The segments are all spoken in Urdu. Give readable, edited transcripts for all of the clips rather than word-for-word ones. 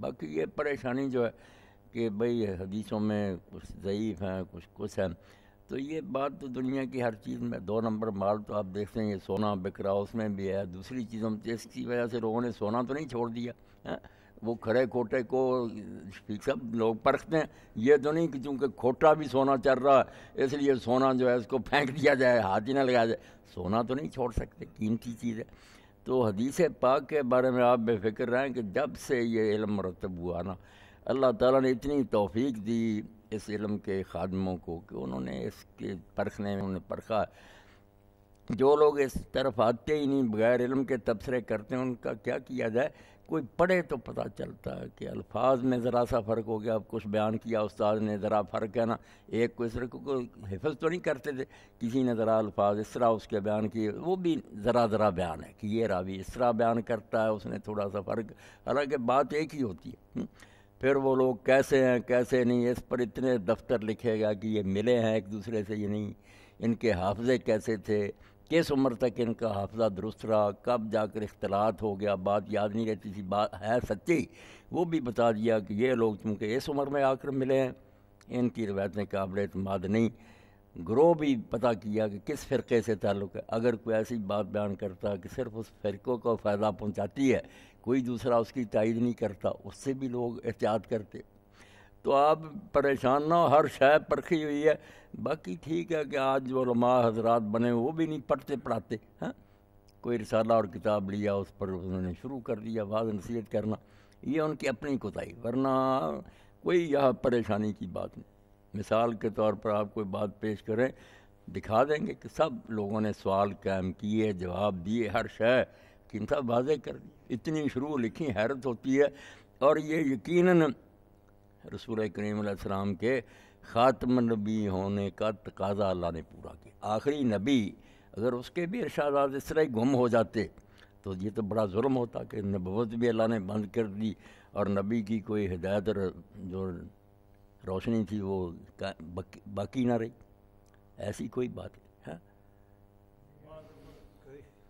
باقی یہ پریشانی جو ہے کہ بھئی حدیثوں میں کچھ ضعیف ہیں کچھ ہیں، تو یہ بات تو دنیا کی ہر چیز میں 2 نمبر مال تو آپ دیکھتے ہیں، یہ سونا بک رہا اس میں بھی ہے، دوسری چیزوں میں، اس کی وجہ سے لوگوں نے سونا تو نہیں چھوڑ دیا، ہاں؟ وہ کھڑے کھوٹے کو سب لوگ پرکھتے ہیں، یہ تو نہیں کہ چونکہ کھوٹا بھی سونا چل رہا ہے اس لیے سونا جو ہے اس کو پھینک دیا جائے، ہاتھ ہی نہ لگایا جائے، سونا تو نہیں چھوڑ سکتے، قیمتی چیز ہے۔ تو حدیث پاک کے بارے میں آپ بے فکر رہیں کہ جب سے یہ علم مرتب ہوا نا، اللہ تعالیٰ نے اتنی توفیق دی اس علم کے خادموں کو کہ انہوں نے اس کے پرکھنے میں انہوں نے پرکھا۔ جو لوگ اس طرف آتے ہی نہیں، بغیر علم کے تبصرے کرتے ہیں، ان کا کیا کیا جائے؟ کوئی پڑھے تو پتہ چلتا ہے کہ الفاظ میں ذرا سا فرق ہو گیا، اب کچھ بیان کیا استاد نے، ذرا فرق ہے نا، ایک کو اس طرح کو حفظ تو نہیں کرتے تھے، کسی نے ذرا الفاظ اس طرح اس کے بیان کیے، وہ بھی ذرا بیان ہے کہ یہ راوی اس طرح بیان کرتا ہے، اس نے تھوڑا سا فرق، حالانکہ بات ایک ہی ہوتی ہے۔ پھر وہ لوگ کیسے ہیں کیسے نہیں، اس پر اتنے دفتر لکھے گا کہ یہ ملے ہیں ایک دوسرے سے، یہ نہیں، ان کے حافظے کیسے تھے، کس عمر تک ان کا حافظہ درست رہا، کب جا کر اختلاط ہو گیا، بات یاد نہیں رہتی تھی، بات ہے سچی، وہ بھی بتا دیا کہ یہ لوگ چونکہ اس عمر میں آ کر ملے ہیں، ان کی روایتیں قابل اعتماد نہیں۔ گروہ بھی پتہ کیا کہ کس فرقے سے تعلق ہے، اگر کوئی ایسی بات بیان کرتا ہے کہ صرف اس فرقوں کو فائدہ پہنچاتی ہے، کوئی دوسرا اس کی تائید نہیں کرتا، اس سے بھی لوگ احتیاط کرتے۔ تو آپ پریشان نہ ہو، ہر شے پرکھی ہوئی ہے۔ باقی ٹھیک ہے کہ آج جو علماء حضرات بنے وہ بھی نہیں پڑھتے پڑھاتے، ہاں، کوئی رسالہ اور کتاب لیا اس پر انہوں نے شروع کر دیا واعظ نصیحت کرنا، یہ ان کی اپنی کوتاہی، ورنہ کوئی یہاں پریشانی کی بات نہیں۔ مثال کے طور پر آپ کوئی بات پیش کریں، دکھا دیں گے کہ سب لوگوں نے سوال قائم کیے، جواب دیے، ہر شے کی سب واضح کر دی، اتنی شروع لکھی، حیرت ہوتی ہے۔ اور یہ یقیناً رسول کریم علیہ السلام کے خاتم النبی ہونے کا تقاضا اللہ نے پورا کیا۔ آخری نبی اگر اس کے بھی ارشادات اس طرح گم ہو جاتے تو یہ تو بڑا ظلم ہوتا کہ نبوت بھی اللہ نے بند کر دی اور نبی کی کوئی ہدایت اور جو روشنی تھی وہ باقی نہ رہی، ایسی کوئی بات ہے۔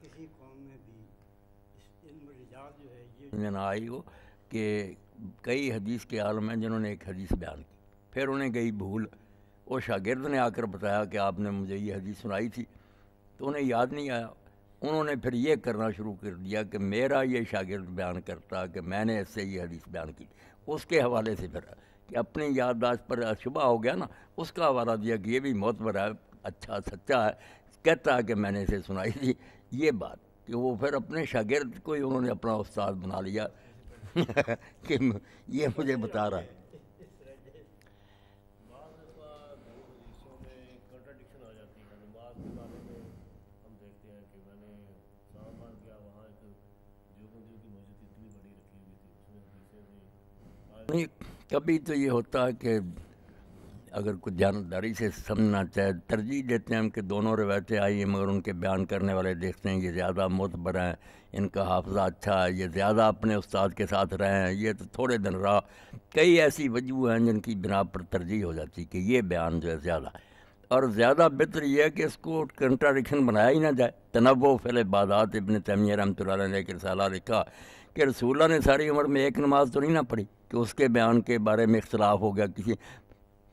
کسی قوم میں بھی اس علم رجال جو ہے یہ نہ آئی ہو کہ کئی حدیث کے عالم ہیں جنہوں نے ایک حدیث بیان کی، پھر انہیں گئی بھول، وہ شاگرد نے آ کر بتایا کہ آپ نے مجھے یہ حدیث سنائی تھی، تو انہیں یاد نہیں آیا، انہوں نے پھر یہ کرنا شروع کر دیا کہ میرا یہ شاگرد بیان کرتا کہ میں نے اس سے یہ حدیث بیان کی، اس کے حوالے سے پھر کہ اپنی یادداشت پر شبہ ہو گیا نا، اس کا حوالہ دیا کہ یہ بھی معتبر ہے، اچھا سچا ہے، کہتا ہے کہ میں نے اسے سنائی تھی، یہ بات کہ وہ پھر اپنے شاگرد کو ہی انہوں نے اپنا استاد بنا لیا کہ یہ مجھے بتا رہا ہے۔ بعض دفعہ دو حدیثوں میں کنٹراڈکشن آ جاتی ہے۔ نماز کے بارے میں ہم دیکھتے ہیں کہ میں نے اسلام آباد گیا، وہاں ایک دیوبندیوں کی مسجد اتنی بڑی رکھی ہوئی تھی، اس میں حدیثیں تھیں۔ نہیں، کبھی تو یہ ہوتا ہے کہ اگر کچھ جانداری سے سمجھنا چاہے، ترجیح دیتے ہیں ہم کہ دونوں روایتیں آئی ہیں، مگر ان کے بیان کرنے والے دیکھتے ہیں یہ زیادہ معتبر ہیں، ان کا حافظہ اچھا ہے، یہ زیادہ اپنے استاد کے ساتھ رہے ہیں، یہ تو تھوڑے دن رہا، کئی ایسی وجوہ ہیں جن کی بنا پر ترجیح ہو جاتی کہ یہ بیان جو ہے زیادہ ہے، اور زیادہ بہتر یہ ہے کہ اس کو کنٹراڈکشن بنایا ہی نہ جائے۔ تنوع فی العبادات، ابن تیمیہ رحمۃ اللہ علیہ نے ایک رسالہ لکھا کہ رسول اللہ نے ساری عمر میں ایک نماز تو نہیں نہ پڑھی کہ اس کے بیان کے بارے میں اختلاف ہو گیا، کسی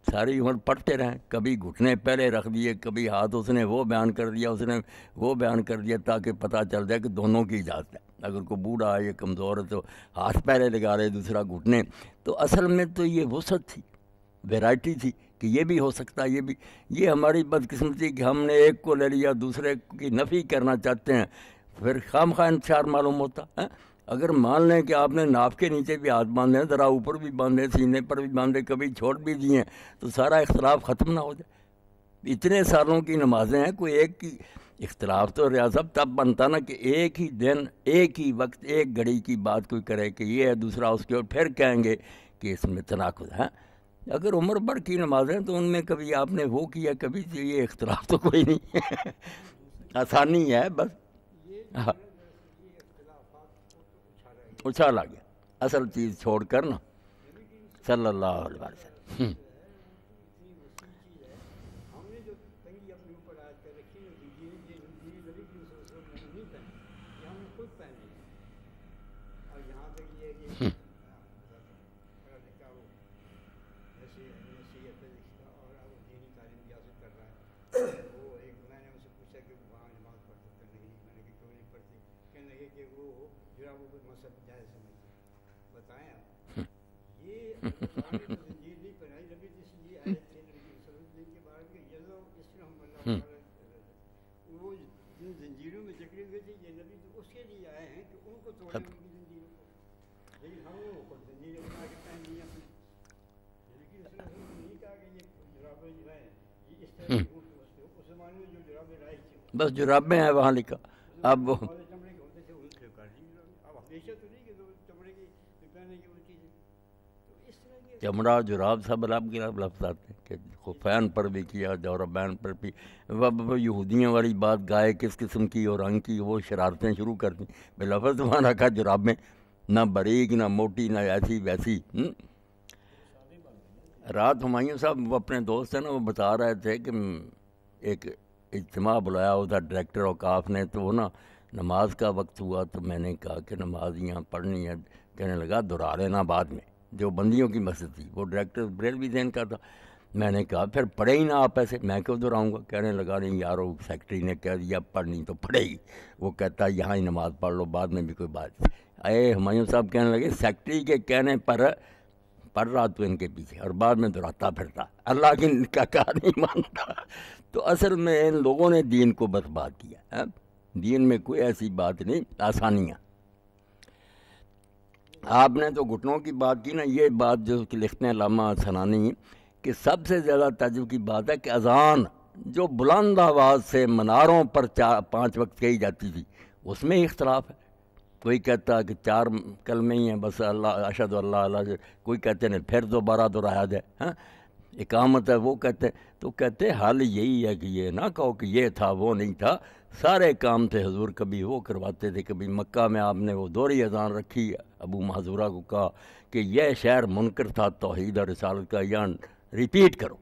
ساری عمر پڑھتے رہیں، کبھی گھٹنے پہلے رکھ دیے، کبھی ہاتھ اس نے وہ بیان کر دیا، اس نے وہ بیان کر دیا، تاکہ پتہ چل جائے کہ دونوں کی اجازت ہے، اگر کوئی بوڑھا ہے یا کمزور ہے تو ہاتھ پہلے لگا رہے، دوسرا گھٹنے۔ تو اصل میں تو یہ وسعت تھی، ویرائٹی تھی کہ یہ بھی ہو سکتا ہے، یہ بھی، یہ ہماری بدقسمتی کہ ہم نے ایک کو لے لیا، دوسرے کی نفی کرنا چاہتے ہیں، پھر خام خواہ انتشار معلوم ہوتا ہے۔ اگر مان لیں کہ آپ نے ناف کے نیچے بھی ہاتھ باندھے ہیں، ذرا اوپر بھی باندھے، سینے پر بھی باندھے، کبھی چھوڑ بھی دیے، تو سارا اختلاف ختم نہ ہو جائے۔ اتنے سالوں کی نمازیں ہیں، کوئی ایک کی اختلاف تو ریاضت تب بنتا نا کہ ایک ہی دن، ایک ہی وقت، ایک گھڑی کی بات کوئی کرے کہ یہ ہے، دوسرا اس کے، اور پھر کہیں گے کہ اس میں تناقض ہے۔ اگر عمر بھر کی نمازیں تو ان میں کبھی آپ نے وہ کیا، کبھی یہ اختلاف تو کوئی نہیں آسانی ہے بس، ہاں، اچھالا گیا اصل چیز چھوڑ کر نا، صلی اللہ علیہ وسلم۔ ہم نے جو تنگی اپنے اوپر عائد کر رکھی ہے کہ یہ نبی کی وسلم نے نہیں پہنے، یہ ہم نے خود پہنے، اور یہاں تک یہ ہے کہ زنجیر نہیں پہنائی نبی اس لیے آئے تھے نبی صلی اللہ علیہ وسلم کے بارے میں یزو اس طرح ہم اللہ تعالیٰ وہ جن زنجیروں میں جکڑے ہوئے تھے یہ نبی تو اس کے لیے آئے ہیں کہ ان کو توڑیں ان کی زنجیروں کو، لیکن ہم لوگوں کو زنجیریں بنا کے پہن لی اپنی، لیکن اس طرح نے نہیں کہا کہ یہ جرابیں جو ہیں یہ اس طرح کے اس زمانے میں جو جرابیں رائج تھے بس جرابیں ہیں وہاں لکھا. اب وہ چمڑے کے ہوتے تھے ان سے کر لی جرابیں. اب ہمیشہ تو نہیں کہ چمڑے کی پہننے کی وہ چیزیں، تو اس طرح کے چمڑا جراب سب الگ الگ لفظ آتے ہیں کہ خفین پر بھی کیا جوربین پر بھی. وہ یہودیوں والی بات گائے کس قسم کی اور رنگ کی وہ شرارتیں شروع کر دیں. بے لفظ وہاں رکھا جرابیں، نہ باریک نہ موٹی نہ ایسی ویسی. رات ہمایوں صاحب وہ اپنے دوست ہیں نا وہ بتا رہے تھے کہ ایک اجتماع بلایا ہوا تھا ڈائریکٹر اوقاف نے، تو وہ نا نماز کا وقت ہوا تو میں نے کہا کہ نماز یہاں پڑھنی ہے. کہنے لگا دورا لینا بعد میں، جو بندیوں کی مسجد تھی وہ ڈائریکٹر بریلوی ذہن کا تھا. میں نے کہا پھر پڑھے ہی نہ آپ ایسے، میں کیوں دہراؤں گا. کہنے لگا نہیں یارو سیکٹری نے کہہ دیا پڑھنی تو پڑھے گی، وہ کہتا یہاں ہی نماز پڑھ لو بعد میں بھی کوئی بات. اے ہمایوں صاحب کہنے لگے سیکٹری کے کہنے پر پڑھ رہا تو ان کے پیچھے اور بعد میں دہراتا پھرتا، اللہ کی کا کہا نہیں مانتا. تو اصل میں ان لوگوں نے دین کو برباد کیا. دین میں کوئی ایسی بات نہیں، آسانیاں. آپ نے تو گھٹنوں کی بات کی نا، یہ بات جو کہ لکھتے ہیں علامہ سنانی کہ سب سے زیادہ تعجب کی بات ہے کہ اذان جو بلند آواز سے مناروں پر 5 وقت کہی جاتی تھی اس میں ہی اختلاف ہے. کوئی کہتا ہے کہ 4 کلمے ہی ہیں بس اللہ اشہد اللہ اللہ سے، کوئی کہتے ہیں پھر دوبارہ دہرایا جائے. اقامت ہے وہ کہتے ہیں. تو کہتے حال یہی ہے کہ یہ نہ کہو کہ یہ تھا وہ نہیں تھا، سارے کام تھے حضور. کبھی وہ کرواتے تھے، کبھی مکہ میں آپ نے وہ دوہری اذان رکھی، ابو محذورہ کو کہا کہ یہ شہر منکر تھا توحید اور رسالت کا، یہاں ریپیٹ کرو.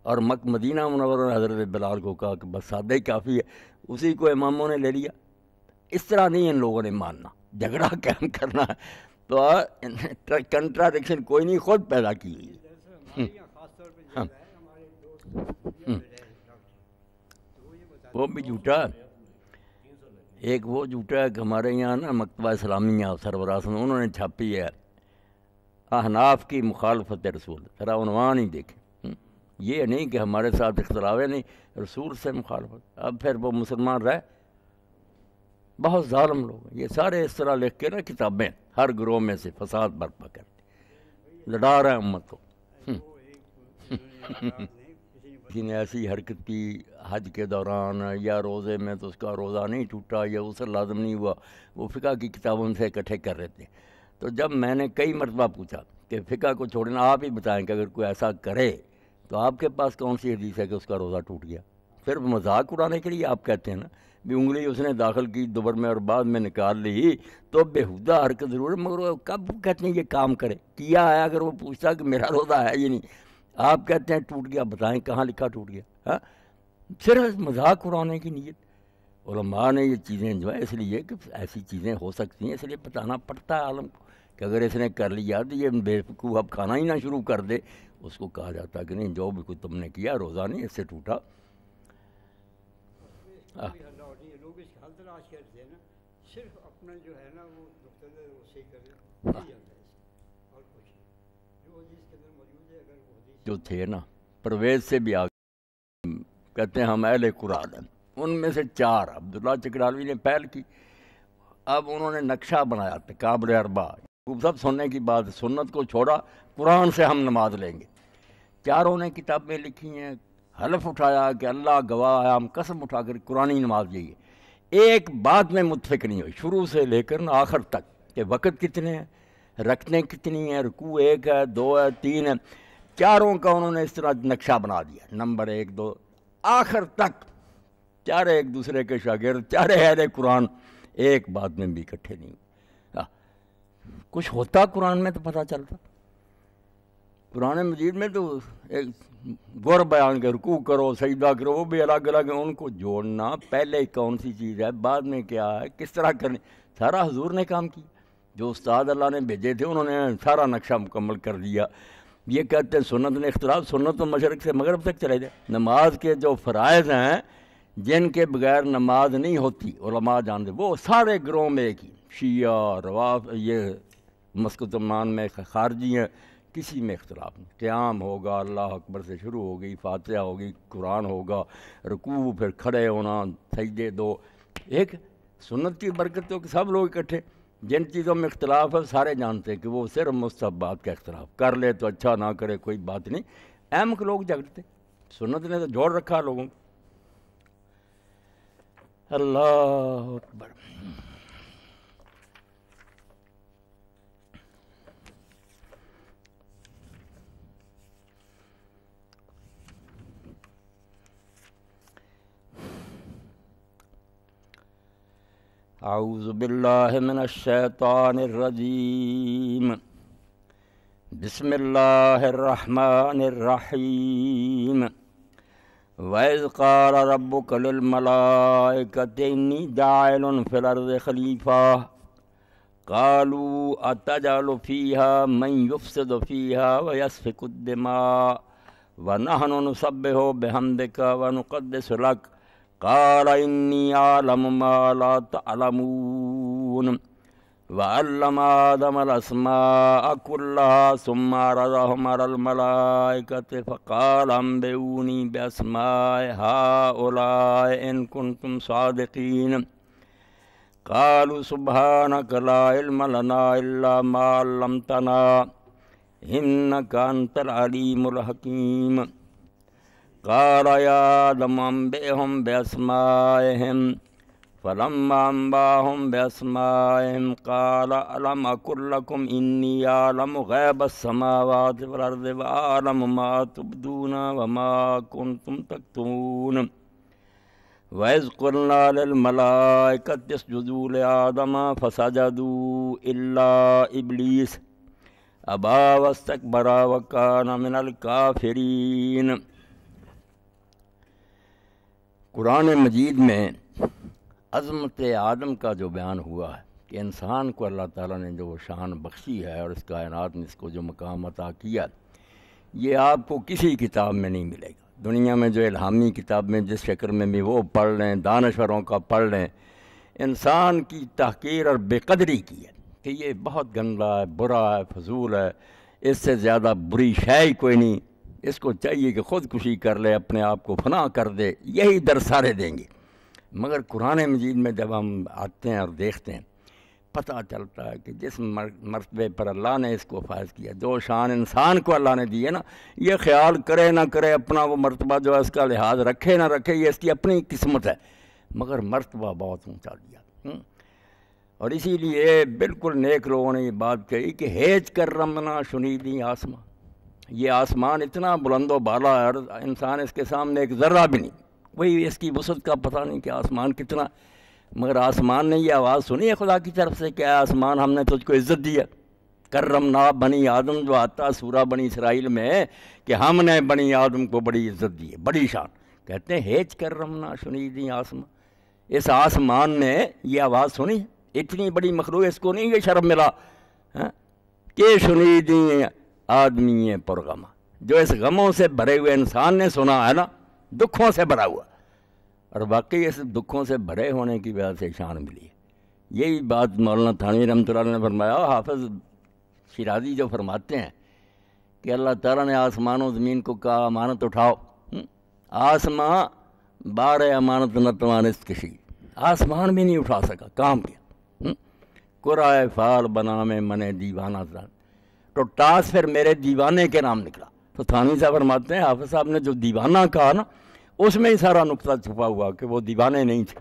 اور مدینہ منورہ نے حضرت بلال کو کہا کہ بس سادہ ہی کافی ہے، اسی کو اماموں نے لے لیا. اس طرح نہیں ان لوگوں نے ماننا، جھگڑا قائم کرنا ہے. تو کنٹراڈکشن کوئی نہیں، خود پیدا کی ہوئی ہے. ہمارے یہاں خاص طور پہ جو ہے ہمارے دوست وہ بھی جھوٹا ہے. ایک وہ جھوٹا ہے کہ ہمارے یہاں نا مکتبہ اسلامیہ سربراہ انہوں نے چھاپی ہے احناف کی مخالفت رسول. ذرا عنوان ہی دیکھیں، یہ نہیں کہ ہمارے ساتھ اختلاف ہے، نہیں رسول سے مخالفت. اب پھر وہ مسلمان رہے، بہت ظالم لوگ ہیں یہ سارے. اس طرح لکھ کے نا کتابیں ہر گروہ میں سے فساد برپا کرتے، لڑا رہے ہیں امت کو. کسی نے ایسی حرکت کی حج کے دوران یا روزے میں تو اس کا روزہ نہیں ٹوٹا یا اسے لازم نہیں ہوا، وہ فقہ کی کتابوں سے اکٹھے کر رہے تھے. تو جب میں نے کئی مرتبہ پوچھا کہ فقہ کو چھوڑنا، آپ ہی بتائیں کہ اگر کوئی ایسا کرے تو آپ کے پاس کون سی حدیث ہے کہ اس کا روزہ ٹوٹ گیا. پھر مذاق اڑانے کے لیے آپ کہتے ہیں نا بھی انگلی اس نے داخل کی دوبر میں اور بعد میں نکال لی تو بےہودہ حرکت ضرور ہے، مگر وہ کب کہتے ہیں یہ کام کرے کیا ہے. اگر وہ پوچھتا کہ میرا روزہ ہے یہ نہیں، آپ کہتے ہیں ٹوٹ گیا، بتائیں کہاں لکھا ٹوٹ گیا. صرف مذاق اڑانے کی نیت. علماء نے یہ چیزیں جو ہے اس لیے کہ ایسی چیزیں ہو سکتی ہیں اس لیے بتانا پڑتا ہے عالم کو کہ اگر اس نے کر لیا تو یہ بیوقوف اب کھانا ہی نہ شروع کر دے. اس کو کہا جاتا کہ نہیں جو بھی کچھ تم نے کیا روزہ نہیں اس سے ٹوٹا. لوگ اس کا حل تلاش کرتے ہیں نا، صرف اپنا جو ہے نا وہ نقطہ وہ صحیح کر جاتا ہے اور کچھ جو حدیث کے اندر موجود ہے. اگر وہ حدیث جو تھے نا پرویز سے بھی آگے کہتے ہیں ہم اہل قرآن ہیں، ان میں سے 4 عبداللہ چکرالوی نے پہل کی. اب انہوں نے نقشہ بنایا تقابل اربع، سب سننے کی بات، سنت کو چھوڑا، قرآن سے ہم نماز لیں گے. 4 نے کتابیں لکھی ہیں، حلف اٹھایا کہ اللہ گواہ ہے، ہم قسم اٹھا کر قرآنی نماز لیں. ایک بات میں متفق نہیں ہوئی شروع سے لے کر آخر تک کہ وقت کتنے ہیں، رکعتیں کتنی ہیں، رکوع 1 ہے 2 ہے 3 ہے. 4 کا انہوں نے اس طرح نقشہ بنا دیا، نمبر 1 2 آخر تک. 4 ایک دوسرے کے شاگرد، 4 اہل قرآن، ایک بات میں بھی اکٹھے نہیں. کچھ ہوتا قرآن میں تو پتہ چلتا. قرآن مجید میں تو ایک غور بیان کے رکوع کرو سجدہ کرو وہ بھی الگ الگ ہیں. ان کو جوڑنا پہلے کون سی چیز ہے بعد میں کیا ہے کس طرح کرنے، سارا حضور نے کام کیا. جو استاد اللہ نے بھیجے تھے انہوں نے سارا نقشہ مکمل کر دیا. یہ کہتے ہیں سنت میں اختلاف، سنت تو مشرق سے مغرب تک چلے جائے. نماز کے جو فرائض ہیں جن کے بغیر نماز نہیں ہوتی علماء جانتے، وہ سارے گروہ میں ایک ہی، شیعہ رواف یہ مسکت عمان میں خارجی ہیں، کسی میں اختلاف نہیں. قیام ہوگا اللہ اکبر سے شروع ہوگی، فاتحہ ہوگی، قرآن ہوگا، رکوع، پھر کھڑے ہونا، سجدے دو. ایک سنت کی برکت ہو کہ سب لوگ اکٹھے. جن چیزوں میں اختلاف ہے سارے جانتے ہیں کہ وہ صرف مستحبات کا اختلاف، کر لے تو اچھا، نہ کرے کوئی بات نہیں. اہم کے لوگ جھگڑتے، سنت نے تو جوڑ رکھا لوگوں کو. اللہ اکبر. اعوذ باللہ من الشیطان الرجیم. بسم اللہ الرحمن الرحیم. وَإِذْ قَالَ رَبُّكَ لِلْمَلَائِكَةِ إِنِّي جَاعِلٌ فِي الْأَرْضِ خَلِيفَةً قَالُوا أَتَجْعَلُ فِيهَا مَن يُفْسِدُ فِيهَا وَيَسْفِكُ الدِّمَاءَ وَنَحْنُ نُسَبِّحُ بِحَمْدِكَ وَنُقَدِّسُ لَكَ قَالَ إِنِّي أَعْلَمُ مَا لَا تَعْلَمُونَ. وَعَلَّمَ آدَمَ الْأَسْمَاءَ كُلَّهَا ثُمَّ عَرَضَهُمْ عَلَى الْمَلَائِكَةِ فَقَالَ أَنبِئُونِي بِأَسْمَاءِ هَؤُلَاءِ إِن كُنتُمْ صَادِقِينَ. قَالُوا سُبْحَانَكَ لَا عِلْمَ لَنَا إِلَّا مَا عَلَّمْتَنَا إِنَّكَ أَنْتَ الْعَلِيمُ الْحَكِيمُ. قَالَ يَا آدَمُ أَنبِئْهُم بِأَسْمَائِهِمْ فَلَمَّا أَنبَأَهُم بِأَسْمَائِهِمْ قَالَ أَلَمْ أَقُل لَّكُمْ إِنِّي أَعْلَمُ غَيْبَ السَّمَاوَاتِ وَالْأَرْضِ وَأَعْلَمُ مَا تُبْدُونَ وَمَا كُنتُمْ تَكْتُمُونَ. وَإِذْ قُلْنَا لِلْمَلَائِكَةِ اسْجُدُوا لِآدَمَ فَسَجَدُوا إِلَّا إِبْلِيسَ أَبَىٰ وَاسْتَكْبَرَ وَكَانَ مِنَ الْكَافِرِينَ. قرآن مجید میں عظمت آدم کا جو بیان ہوا ہے کہ انسان کو اللہ تعالیٰ نے جو شان بخشی ہے اور اس کائنات میں اس کو جو مقام عطا کیا، یہ آپ کو کسی کتاب میں نہیں ملے گا. دنیا میں جو الہامی کتاب میں جس شکل میں بھی وہ پڑھ لیں، دانشوروں کا پڑھ لیں، انسان کی تحقیر اور بے قدری کی ہے کہ یہ بہت گندا ہے، برا ہے، فضول ہے، اس سے زیادہ بری شے ہی کوئی نہیں، اس کو چاہیے کہ خودکشی کر لے، اپنے آپ کو فنا کر دے. یہی در سارے دیں گے. مگر قرآن مجید میں جب ہم آتے ہیں اور دیکھتے ہیں، پتہ چلتا ہے کہ جس مرتبے پر اللہ نے اس کو فائز کیا، جو شان انسان کو اللہ نے دی ہے نا، یہ خیال کرے نہ کرے اپنا وہ مرتبہ جو ہے اس کا لحاظ رکھے نہ رکھے، یہ اس کی اپنی قسمت ہے، مگر مرتبہ بہت اونچا دیا. اور اسی لیے بالکل نیک لوگوں نے یہ بات کہی کہ ہیج کر رمنا شنیدی آسمان. یہ آسمان اتنا بلند و بالا ہے اور انسان اس کے سامنے ایک ذرہ بھی نہیں، وہی اس کی وسعت کا پتہ نہیں کہ آسمان کتنا. مگر آسمان نے یہ آواز سنی ہے خدا کی طرف سے کہ آسمان ہم نے تجھ کو عزت دی ہے. کرمنا بنی آدم جو آتا سورہ بنی اسرائیل میں کہ ہم نے بنی آدم کو بڑی عزت دی ہے، بڑی شان. کہتے ہیں ہیج کرمنا شنیدی آسمان. اس آسمان نے یہ آواز سنی، اتنی بڑی مخلوق، اس کو نہیں یہ شرم ملا کہ شنیدی آدمی پرغمہ. جو اس غموں سے بھرے ہوئے انسان نے سنا ہے نا، دکھوں سے بھرا ہوا، اور واقعی اس دکھوں سے بھرے ہونے کی وجہ سے شان ملی ہے. یہی بات مولانا تھانوی رحمۃ اللہ نے فرمایا. حافظ شیرازی جو فرماتے ہیں کہ اللہ تعالیٰ نے آسمان و زمین کو کہا امانت اٹھاؤ، آسمان بار امانت نہ توانست کشی، آسمان بھی نہیں اٹھا سکا، کام کیا. قرائے فال بنا میں منے دیوانہ تھا، تو ٹاس پھر میرے دیوانے کے نام نکلا. تو تھانوی صاحب فرماتے ہیں حافظ صاحب نے جو دیوانہ کہا نا، اس میں ہی سارا نقطہ چھپا ہوا کہ وہ دیوانے نہیں تھے،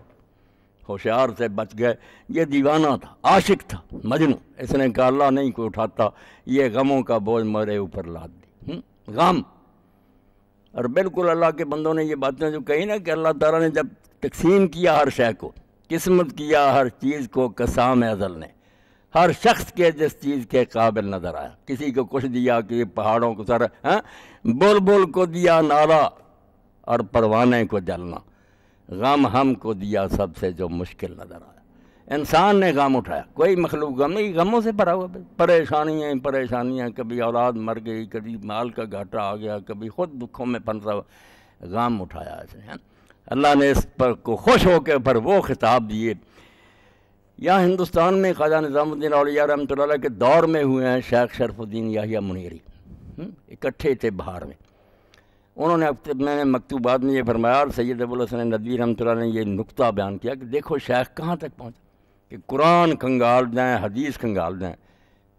ہوشیار سے بچ گئے. یہ دیوانہ تھا، عاشق تھا، مجنوں. اس نے کہا اللہ نہیں کوئی اٹھاتا، یہ غموں کا بوجھ میرے اوپر لاد دی. غم. اور بالکل اللہ کے بندوں نے یہ باتیں جو کہی نا کہ اللہ تعالیٰ نے جب تقسیم کیا ہر شے کو، قسمت کیا ہر چیز کو قسام ازل نے، ہر شخص کے جس چیز کے قابل نظر آیا. کسی کو کچھ دیا کہ پہاڑوں کو سر، بلبل کو دیا نالا اور پروانے کو جلنا. غم ہم کو دیا سب سے جو مشکل نظر آیا. انسان نے غم اٹھایا، کوئی مخلوق غم نہیں، غموں سے بھرا ہوا، پریشانیاں پریشانیاں، کبھی اولاد مر گئی، کبھی مال کا گھاٹا آ گیا، کبھی خود دکھوں میں پھنسا ہوا. غم اٹھایا اس نے. اللہ نے اس پر کو خوش ہو کے پھر وہ خطاب دیے. یہاں ہندوستان میں خواجہ نظام الدین اولیاء رحمۃ اللہ علیہ کے دور میں ہوئے ہیں شیخ شرف الدین یحییٰ منیری. اکٹھے تھے بہار میں. انہوں نے میں نے مکتوبات میں یہ فرمایا اور سید ابوالحسن ندوی رحمۃ اللہ نے یہ نقطہ بیان کیا کہ دیکھو شیخ کہاں تک پہنچا کہ قرآن کھنگال دیں, حدیث کھنگال دیں,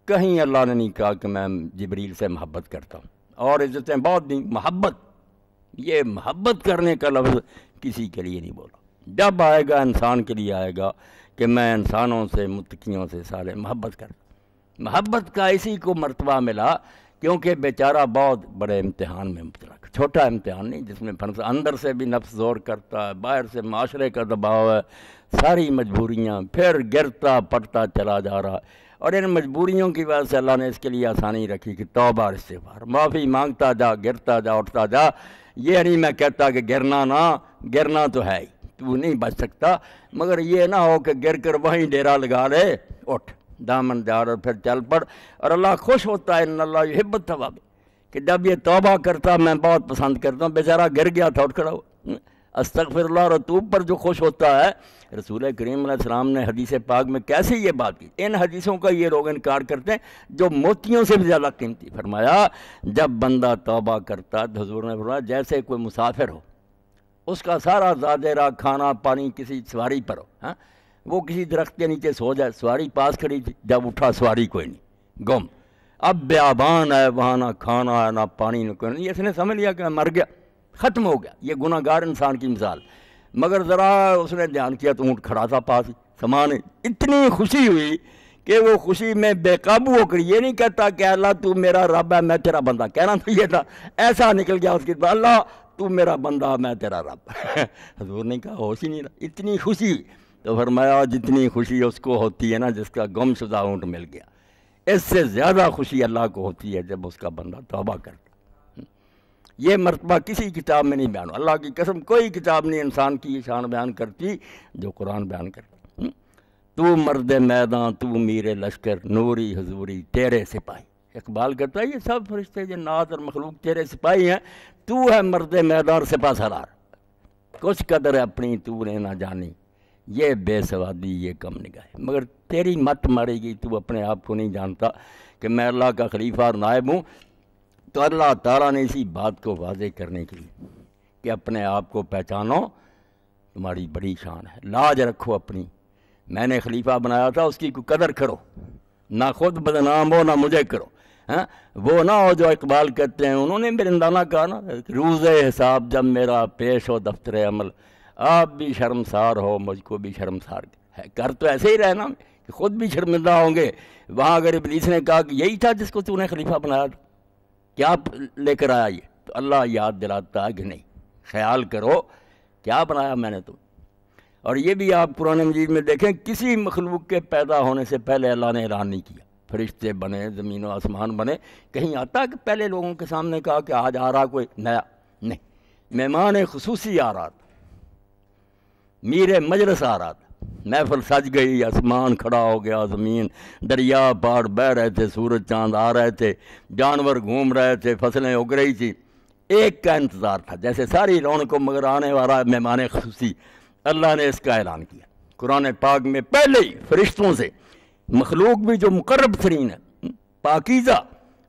کہیں اللہ نے نہیں کہا کہ میں جبریل سے محبت کرتا ہوں. اور عزتیں بہت دیں, محبت, یہ محبت کرنے کا لفظ کسی کے لیے نہیں بولا. جب آئے گا انسان کے لیے آئے گا کہ میں انسانوں سے متقیوں سے سارے محبت کرتا. محبت کا اسی کو مرتبہ ملا کیونکہ بیچارہ بہت بڑے امتحان میں مبتلا, چھوٹا امتحان نہیں جس میں اندر سے بھی نفس زور کرتا ہے, باہر سے معاشرے کا دباؤ ہے, ساری مجبوریاں, پھر گرتا پڑتا چلا جا رہا. اور ان مجبوریوں کی وجہ سے اللہ نے اس کے لیے آسانی رکھی کہ توبہ اور استغفار, معافی مانگتا جا, گرتا جا, اٹھتا جا. یہ نہیں میں کہتا کہ گرنا تو ہے ہی, تو نہیں بچ سکتا, مگر یہ نہ ہو کہ گر کر وہیں ڈیرا لگا لے, اٹھ دامن جار اور پھر چل پڑ. اور اللہ خوش ہوتا ہے, ان اللہ یحب التواب, کہ جب یہ توبہ کرتا میں بہت پسند کرتا ہوں. بیچارہ گر گیا تھا, اٹھ کھڑا ہو, استغفر اللہ اور توب پر جو خوش ہوتا ہے. رسول کریم علیہ السلام نے حدیث پاک میں کیسے یہ بات کی, ان حدیثوں کا یہ لوگ انکار کرتے ہیں جو موتیوں سے بھی زیادہ قیمتی. فرمایا جب بندہ توبہ کرتا تو حضور نے فرمایا جیسے کوئی مسافر ہو, اس کا سارا زادہ کھانا پانی کسی سواری پر ہو, وہ کسی درخت کے نیچے سو جائے, سواری پاس کھڑی تھی, جب اٹھا سواری کوئی نہیں, گم. اب بیابان ہے, وہاں نہ کھانا ہے نہ پانی نہ کوئی نہیں, اس نے سمجھ لیا کہ میں مر گیا, ختم ہو گیا. یہ گناہ گار انسان کی مثال. مگر ذرا اس نے دھیان کیا تو اونٹ کھڑا تھا پاس ہی, سامان, اتنی خوشی ہوئی کہ وہ خوشی میں بے قابو ہو کر یہ نہیں کہتا کہ اللہ تو میرا رب ہے میں تیرا بندہ, کہنا تو یہ تھا, ایسا نکل گیا اس کے بعد اللہ تو میرا بندہ میں تیرا رب. حضور نے کہا ہوش ہی نہیں رہا, اتنی خوشی. تو فرمایا جتنی خوشی اس کو ہوتی ہے نا جس کا گم شدہ اونٹ مل گیا, اس سے زیادہ خوشی اللہ کو ہوتی ہے جب اس کا بندہ توبہ کرتا. یہ مرتبہ کسی کتاب میں نہیں بیان, اللہ کی قسم کوئی کتاب نہیں انسان کی یہ شان بیان کرتی جو قرآن بیان کرتا. تو مرد میدان تو میر لشکر نوری حضوری تیرے سپاہی. اقبال کہتا ہے یہ سب فرشتے جنات اور مخلوق تیرے سپاہی ہیں, تو ہے مرد میدان سپاہ سالار. کچھ قدر اپنی تو نے نہ جانی, یہ بے سوادی یہ کم نگاہ, مگر تیری مت مارے گی, تو اپنے آپ کو نہیں جانتا کہ میں اللہ کا خلیفہ اور نائب ہوں. تو اللہ تعالیٰ نے اسی بات کو واضح کرنے کے لیے کہ اپنے آپ کو پہچانو, تمہاری بڑی شان ہے, لاج رکھو اپنی, میں نے خلیفہ بنایا تھا اس کی کوئی قدر کرو, نہ خود بدنام ہو نہ مجھے کرو. وہ نہ ہو جو اقبال کہتے ہیں, انہوں نے برندانہ کہا نا, روز حساب جب میرا پیش ہو دفتر عمل, آپ بھی شرمسار ہو مجھ کو بھی شرمسار ہے. کر تو ایسے ہی رہنا کہ خود بھی شرمندہ ہوں گے. وہاں اگر ابلیس نے کہا کہ یہی تھا جس کو تو نے خلیفہ بنایا تھا, کیا لے کر آیا یہ, تو اللہ یاد دلاتا ہے کہ نہیں, خیال کرو کیا بنایا میں نے تم. اور یہ بھی آپ قرآن مجید میں دیکھیں, کسی مخلوق کے پیدا ہونے سے پہلے اللہ نے اعلان نہیں کیا. فرشتے بنے, زمین و آسمان بنے, کہیں آتا کہ پہلے لوگوں کے سامنے کہا کہ آج آ رہا کوئی نیا, نہیں. مہمان خصوصی آ رہا تھا, میر مجلس آ رہا تھا, محفل سج گئی, آسمان کھڑا ہو گیا, زمین دریا پہاڑ بہہ رہے تھے, سورج چاند آ رہے تھے, جانور گھوم رہے تھے, فصلیں اگ رہی تھی. ایک کا انتظار تھا, جیسے ساری رونق کو, مگر آنے والا مہمان خصوصی. اللہ نے اس کا اعلان کیا قرآن پاک میں پہلے ہی فرشتوں سے, مخلوق بھی جو مقرب ترین ہے, پاکیزہ.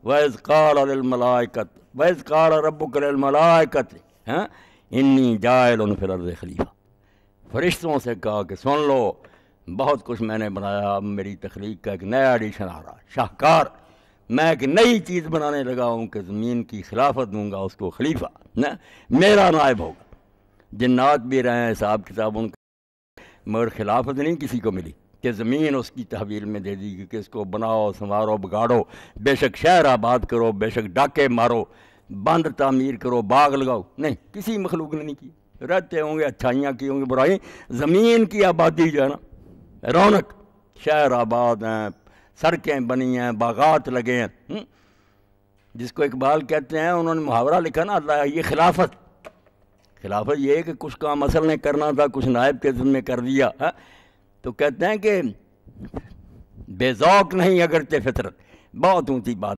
وَإِذْ قَالَ لِلْمَلَائِكَةِ وَإِذْ قَالَ رَبُّكَ لِلْمَلَائِكَةِ إِنِّي جَاعِلٌ فِي الْأَرْضِ خلیفہ. فرشتوں سے کہا کہ سن لو, بہت کچھ میں نے بنایا, اب میری تخلیق کا ایک نیا ایڈیشن آ رہا, شاہکار. میں ایک نئی چیز بنانے لگا ہوں کہ زمین کی خلافت دوں گا اس کو خلیفہ, میرا نائب ہوگا. جنات بھی رہے ہیں حساب کتاب ان کا, مگر خلافت نہیں کسی کو ملی کہ زمین اس کی تحویل میں دے دی کہ اس کو بناؤ سنوارو بگاڑو, بے شک شہر آباد کرو, بے شک ڈاکے مارو, بند تعمیر کرو, باغ لگاؤ, نہیں کسی مخلوق نے نہیں کی. رہتے ہوں گے, اچھائیاں کی ہوں گی, برائی. زمین کی آبادی جو ہے نا, رونق, شہر آباد ہیں, سڑکیں بنی ہیں, باغات لگے ہیں. جس کو اقبال کہتے ہیں, انہوں نے محاورہ لکھا نا, اللہ یہ خلافت. خلافت یہ ہے کہ کچھ کام اصل نے کرنا تھا, کچھ نائب کے ذمہ کر دیا. تو کہتے ہیں کہ بے ذوق نہیں اگرچہ فطرت, بہت اونچی بات.